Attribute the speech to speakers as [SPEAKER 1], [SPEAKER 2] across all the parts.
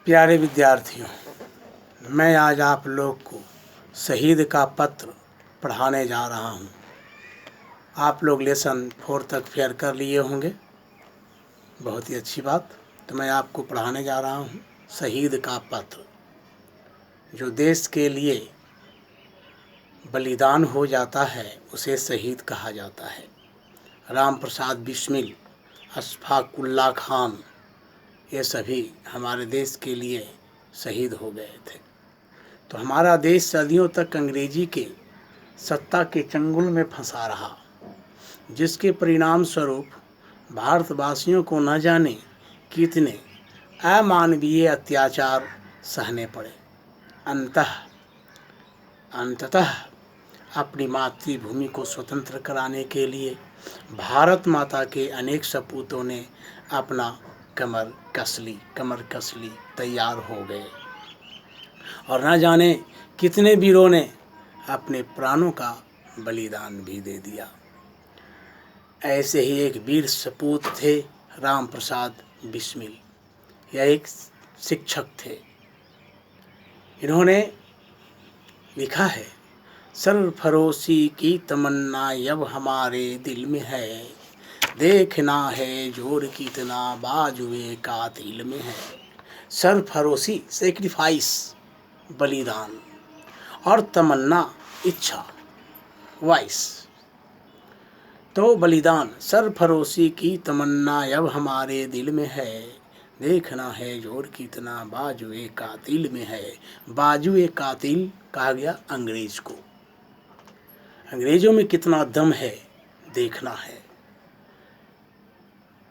[SPEAKER 1] प्यारे विद्यार्थियों, मैं आज आप लोग को शहीद का पत्र पढ़ाने जा रहा हूँ। आप लोग लेसन 4 तक फेयर कर लिए होंगे, बहुत ही अच्छी बात। तो मैं आपको पढ़ाने जा रहा हूँ शहीद का पत्र। जो देश के लिए बलिदान हो जाता है उसे शहीद कहा जाता है। राम प्रसाद बिस्मिल, अशफाक उल्लाह खान, ये सभी हमारे देश के लिए शहीद हो गए थे। तो हमारा देश सदियों तक अंग्रेजी के सत्ता के चंगुल में फंसा रहा, जिसके परिणाम स्वरूप भारतवासियों को न जाने कितने अमानवीय अत्याचार सहने पड़े। अंततः अपनी मातृभूमि को स्वतंत्र कराने के लिए भारत माता के अनेक सपूतों ने अपना कमर कस ली, तैयार हो गए और न जाने कितने वीरों ने अपने प्राणों का बलिदान भी दे दिया। ऐसे ही एक वीर सपूत थे राम प्रसाद बिस्मिल। यह एक शिक्षक थे। इन्होंने लिखा है, सरफरोशी की तमन्ना अब हमारे दिल में है, देखना है जोर कितना बाजुए कातिल में है। सरफरोशी सेक्रीफाइस, बलिदान, और तमन्ना इच्छा, वाइस। तो बलिदान, सरफरोशी की तमन्ना अब हमारे दिल में है, देखना है जोर कितना बाजुए कातिल में है। बाजुए कातिल कहा गया अंग्रेज को। अंग्रेजों में कितना दम है देखना है।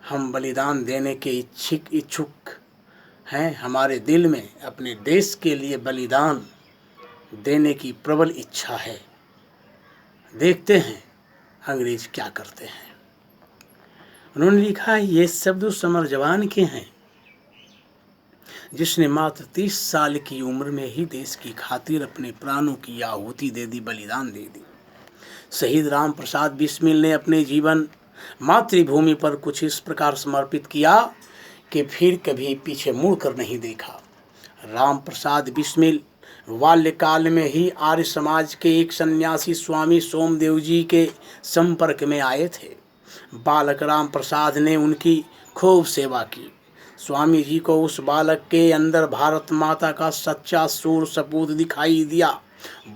[SPEAKER 1] हम बलिदान देने के इच्छुक हैं। हमारे दिल में अपने देश के लिए बलिदान देने की प्रबल इच्छा है। देखते हैं अंग्रेज क्या करते हैं। उन्होंने लिखा है, ये शब्द उस अमर जवान के हैं जिसने मात्र 30 साल की उम्र में ही देश की खातिर अपने प्राणों की आहुति दे दी, बलिदान दे दी। शहीद राम प्रसाद बिस्मिल ने अपने जीवन मातृभूमि पर कुछ इस प्रकार समर्पित किया कि फिर कभी पीछे मुड़कर नहीं देखा। राम प्रसाद बिस्मिल बाल्यकाल में ही आर्य समाज के एक सन्यासी स्वामी सोमदेव जी के संपर्क में आए थे। बालक राम प्रसाद ने उनकी खूब सेवा की। स्वामी जी को उस बालक के अंदर भारत माता का सच्चा सूर सपूत दिखाई दिया।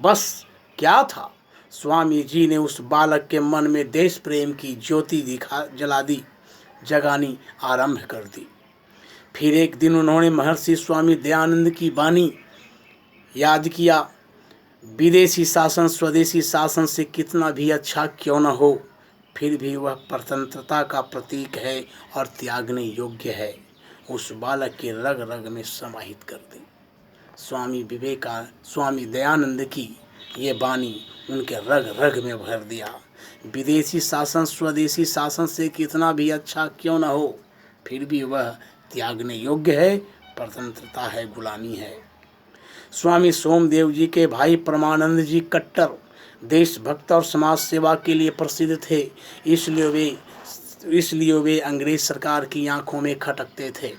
[SPEAKER 1] बस क्या था, स्वामी जी ने उस बालक के मन में देश प्रेम की ज्योति जगानी आरंभ कर दी। फिर एक दिन उन्होंने महर्षि स्वामी दयानंद की वाणी याद किया, विदेशी शासन स्वदेशी शासन से कितना भी अच्छा क्यों न हो, फिर भी वह स्वतंत्रता का प्रतीक है और त्यागने योग्य है। उस बालक के रग रग में समाहित कर दी। स्वामी दयानंद की ये वाणी उनके रग रग में भर दिया। विदेशी शासन स्वदेशी शासन से कितना भी अच्छा क्यों न हो, फिर भी वह त्यागने योग्य है, स्वतंत्रता है, गुलामी है। स्वामी सोमदेव जी के भाई परमानंद जी कट्टर देशभक्त और समाज सेवा के लिए प्रसिद्ध थे। इसलिए वे अंग्रेज सरकार की आंखों में खटकते थे।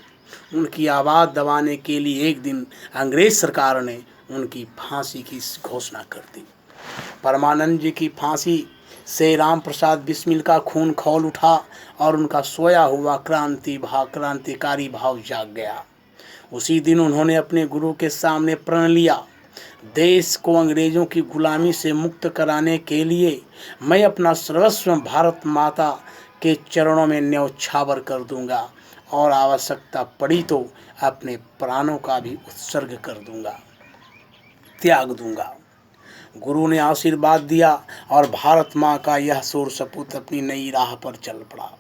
[SPEAKER 1] उनकी आवाज़ दबाने के लिए एक दिन अंग्रेज सरकार ने उनकी फांसी की घोषणा कर दी। परमानंद जी की फांसी से राम प्रसाद बिस्मिल का खून खौल उठा और उनका सोया हुआ क्रांतिकारी भाव जाग गया। उसी दिन उन्होंने अपने गुरु के सामने प्रण लिया, देश को अंग्रेजों की गुलामी से मुक्त कराने के लिए मैं अपना सर्वस्व भारत माता के चरणों में न्यौछावर कर दूंगा और आवश्यकता पड़ी तो अपने प्राणों का भी उत्सर्ग कर दूंगा, त्याग दूंगा। गुरु ने आशीर्वाद दिया और भारत माँ का यह सूर सपूत अपनी नई राह पर चल पड़ा।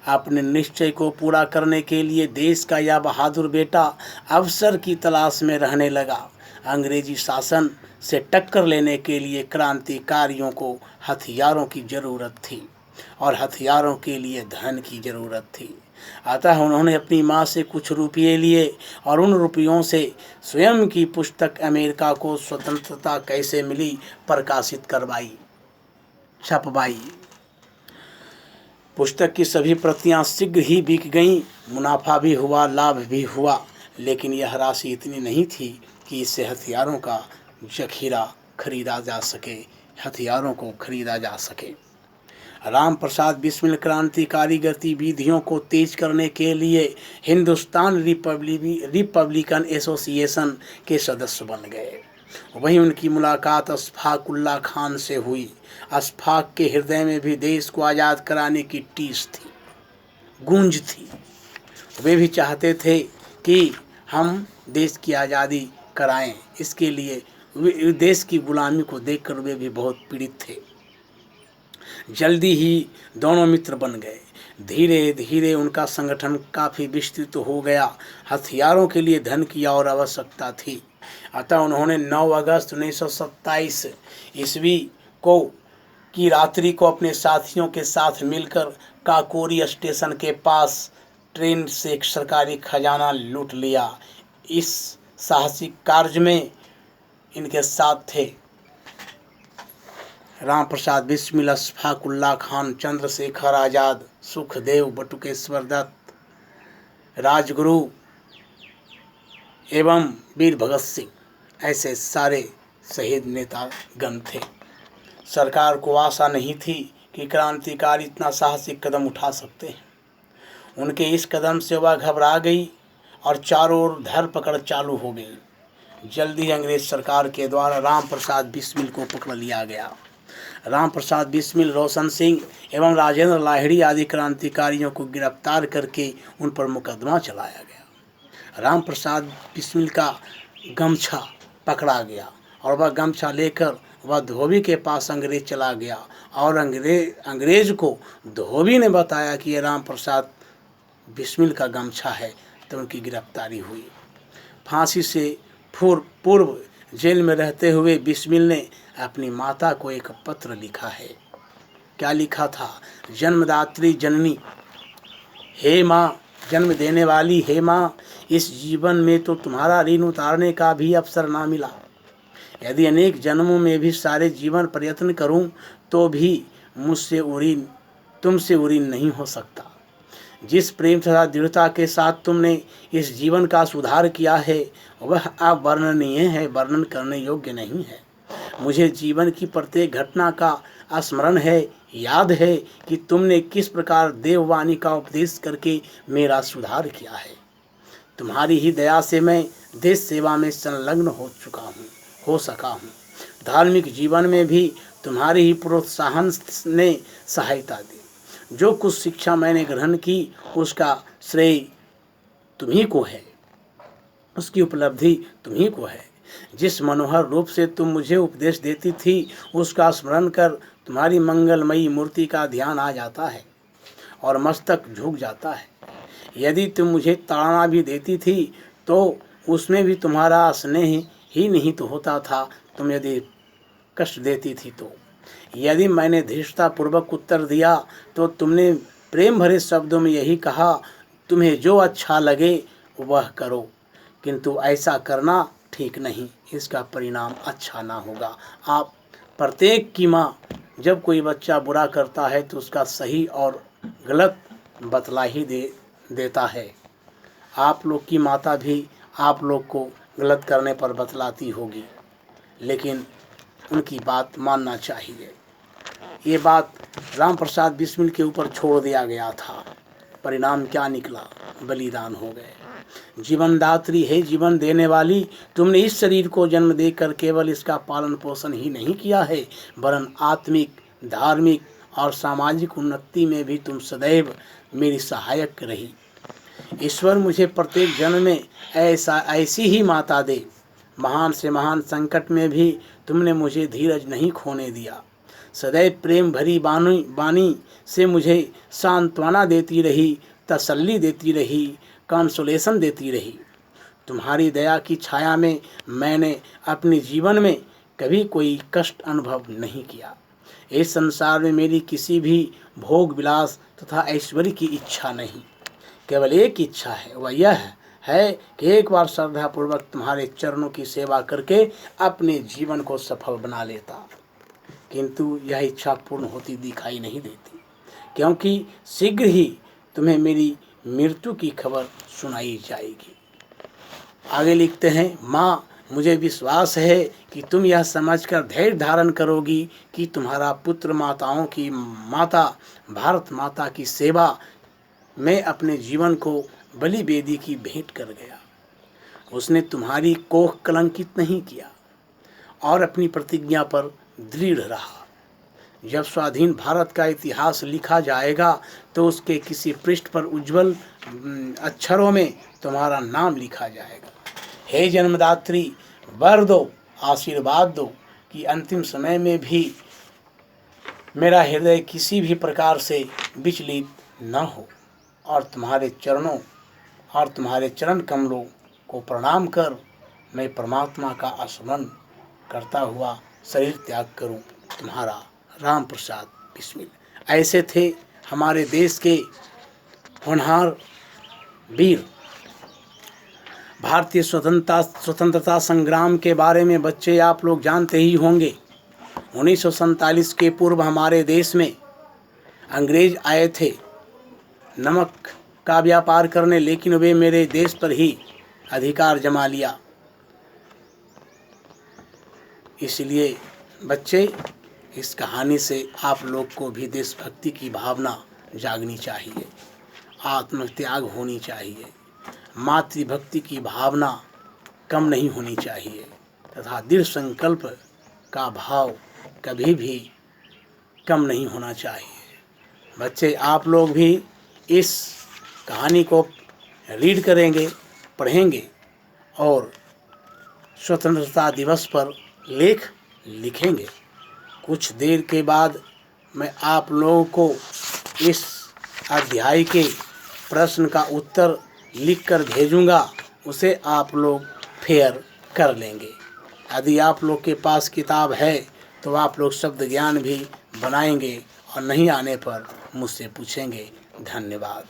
[SPEAKER 1] अपने निश्चय को पूरा करने के लिए देश का यह बहादुर बेटा अवसर की तलाश में रहने लगा। अंग्रेजी शासन से टक्कर लेने के लिए क्रांतिकारियों को हथियारों की ज़रूरत थी और हथियारों के लिए धन की ज़रूरत थी। अतः उन्होंने अपनी माँ से कुछ रुपये लिए और उन रुपयों से स्वयं की पुस्तक अमेरिका को स्वतंत्रता कैसे मिली प्रकाशित छपवाई। पुस्तक की सभी प्रतियां शीघ्र ही बिक गईं। मुनाफा भी हुआ, लाभ भी हुआ, लेकिन यह राशि इतनी नहीं थी कि इससे हथियारों का जखीरा खरीदा जा सके, हथियारों को खरीदा जा सके। राम प्रसाद बिस्मिल क्रांतिकारी गतिविधियों को तेज करने के लिए हिंदुस्तान रिपब्लिकन एसोसिएशन के सदस्य बन गए। वहीं उनकी मुलाकात अशफाक उल्लाह खान से हुई। अशफाक के हृदय में भी देश को आज़ाद कराने की टीस थी, गूंज थी। वे भी चाहते थे कि हम देश की आज़ादी कराएं। इसके लिए वे देश की गुलामी को देखकर वे भी बहुत पीड़ित थे। जल्दी ही दोनों मित्र बन गए। धीरे धीरे उनका संगठन काफ़ी विस्तृत हो गया। हथियारों के लिए धन की और आवश्यकता थी। अतः उन्होंने 9 अगस्त 1927 ईस्वी को की रात्रि को अपने साथियों के साथ मिलकर काकोरी स्टेशन के पास ट्रेन से एक सरकारी खजाना लूट लिया। इस साहसिक कार्य में इनके साथ थे राम प्रसाद बिस्मिल, अशफाक उल्लाह खान, चंद्रशेखर आज़ाद, सुखदेव, बटुकेश्वर दत्त, राजगुरु एवं वीर भगत सिंह। ऐसे सारे शहीद नेतागण थे। सरकार को आशा नहीं थी कि क्रांतिकारी इतना साहसिक कदम उठा सकते हैं। उनके इस कदम से वह घबरा गई और चारों ओर धरपकड़ चालू हो गई। जल्दी अंग्रेज सरकार के द्वारा राम प्रसाद बिस्मिल को पकड़ लिया गया। राम प्रसाद बिस्मिल, रोशन सिंह एवं राजेंद्र लाहिड़ी आदि क्रांतिकारियों को गिरफ्तार करके उन पर मुकदमा चलाया गया। राम प्रसाद बिस्मिल का गमछा पकड़ा गया और वह गमछा लेकर वह धोबी के पास अंग्रेज चला गया और अंग्रेज को धोबी ने बताया कि यह राम प्रसाद बिस्मिल का गमछा है, तो उनकी गिरफ्तारी हुई। फांसी से पूर्व जेल में रहते हुए बिस्मिल ने अपनी माता को एक पत्र लिखा है। क्या लिखा था? जन्मदात्री जननी, हे माँ, जन्म देने वाली हे माँ, इस जीवन में तो तुम्हारा ऋण उतारने का भी अवसर ना मिला। यदि अनेक जन्मों में भी सारे जीवन प्रयत्न करूं तो भी मुझसे तुमसे ऋण नहीं हो सकता। जिस प्रेम तथा दृढ़ता के साथ तुमने इस जीवन का सुधार किया है वह अवर्णनीय है, वर्णन करने योग्य नहीं है। मुझे जीवन की प्रत्येक घटना का स्मरण है, याद है कि तुमने किस प्रकार देववाणी का उपदेश करके मेरा सुधार किया है। तुम्हारी ही दया से मैं देश सेवा में संलग्न हो सका हूँ। धार्मिक जीवन में भी तुम्हारे ही प्रोत्साहन ने सहायता दी। जो कुछ शिक्षा मैंने ग्रहण की उसका श्रेय तुम्ही को है, उसकी उपलब्धि तुम्ही को है। जिस मनोहर रूप से तुम मुझे उपदेश देती थी उसका स्मरण कर तुम्हारी मंगलमयी मूर्ति का ध्यान आ जाता है और मस्तक झुक जाता है। यदि तुम मुझे ताड़ना भी देती थी तो उसमें भी तुम्हारा स्नेह ही नहीं तो होता था। तुम यदि कष्ट देती थी तो यदि मैंने धीरतापूर्वक उत्तर दिया तो तुमने प्रेम भरे शब्दों में यही कहा, तुम्हें जो अच्छा लगे वह करो, किंतु ऐसा करना ठीक नहीं, इसका परिणाम अच्छा ना होगा। आप प्रत्येक की माँ जब कोई बच्चा बुरा करता है तो उसका सही और गलत बतला ही देता है। आप लोग की माता भी आप लोग को गलत करने पर बतलाती होगी, लेकिन उनकी बात मानना चाहिए। ये बात राम प्रसाद बिस्मिल के ऊपर छोड़ दिया गया था। परिणाम क्या निकला? बलिदान हो गए। जीवनदात्री है, जीवन देने वाली, तुमने इस शरीर को जन्म देकर केवल इसका पालन पोषण ही नहीं किया है वरन आत्मिक, धार्मिक और सामाजिक उन्नति में भी तुम सदैव मेरी सहायक रही। ईश्वर मुझे प्रत्येक जन्म में ऐसी ही माता दे। महान से महान संकट में भी तुमने मुझे धीरज नहीं खोने दिया। सदैव प्रेम भरी वाणी से मुझे सांत्वना देती रही, तसल्ली देती रही, कंसोलेशन देती रही। तुम्हारी दया की छाया में मैंने अपने जीवन में कभी कोई कष्ट अनुभव नहीं किया। इस संसार में मेरी किसी भी भोग विलास तथा ऐश्वर्य की इच्छा नहीं, केवल एक इच्छा है, वह यह है कि एक बार श्रद्धापूर्वक तुम्हारे चरणों की सेवा करके अपने जीवन को सफल बना लेता। किंतु यह इच्छा पूर्ण होती दिखाई नहीं देती, क्योंकि शीघ्र ही तुम्हें मेरी मृत्यु की खबर सुनाई जाएगी। आगे लिखते हैं, माँ मुझे विश्वास है कि तुम यह समझकर धैर्य धारण करोगी कि तुम्हारा पुत्र माताओं की माता भारत माता की सेवा में अपने जीवन को बलि वेदी की भेंट कर गया। उसने तुम्हारी कोख कलंकित नहीं किया और अपनी प्रतिज्ञा पर दृढ़ रहा। जब स्वाधीन भारत का इतिहास लिखा जाएगा तो उसके किसी पृष्ठ पर उज्जवल अक्षरों में तुम्हारा नाम लिखा जाएगा। हे जन्मदात्री, वर दो, आशीर्वाद दो कि अंतिम समय में भी मेरा हृदय किसी भी प्रकार से विचलित न हो और तुम्हारे चरण कमलों को प्रणाम कर मैं परमात्मा का स्मरण करता हुआ शरीर त्याग करूं। तुम्हारा राम प्रसाद बिस्मिल। ऐसे थे हमारे देश के होनहार वीर। भारतीय स्वतंत्रता संग्राम के बारे में बच्चे आप लोग जानते ही होंगे। 1947 के पूर्व हमारे देश में अंग्रेज आए थे नमक का व्यापार करने, लेकिन वे मेरे देश पर ही अधिकार जमा लिया। इसलिए बच्चे, इस कहानी से आप लोग को भी देशभक्ति की भावना जागनी चाहिए, आत्मत्याग होनी चाहिए, मातृभक्ति की भावना कम नहीं होनी चाहिए तथा दृढ़ संकल्प का भाव कभी भी कम नहीं होना चाहिए। बच्चे, आप लोग भी इस कहानी को रीड करेंगे, पढ़ेंगे और स्वतंत्रता दिवस पर लेख लिखेंगे। कुछ देर के बाद मैं आप लोगों को इस अध्याय के प्रश्न का उत्तर लिखकर भेजूंगा, उसे आप लोग फेयर कर लेंगे। यदि आप लोग के पास किताब है तो आप लोग शब्द ज्ञान भी बनाएंगे और नहीं आने पर मुझसे पूछेंगे। धन्यवाद।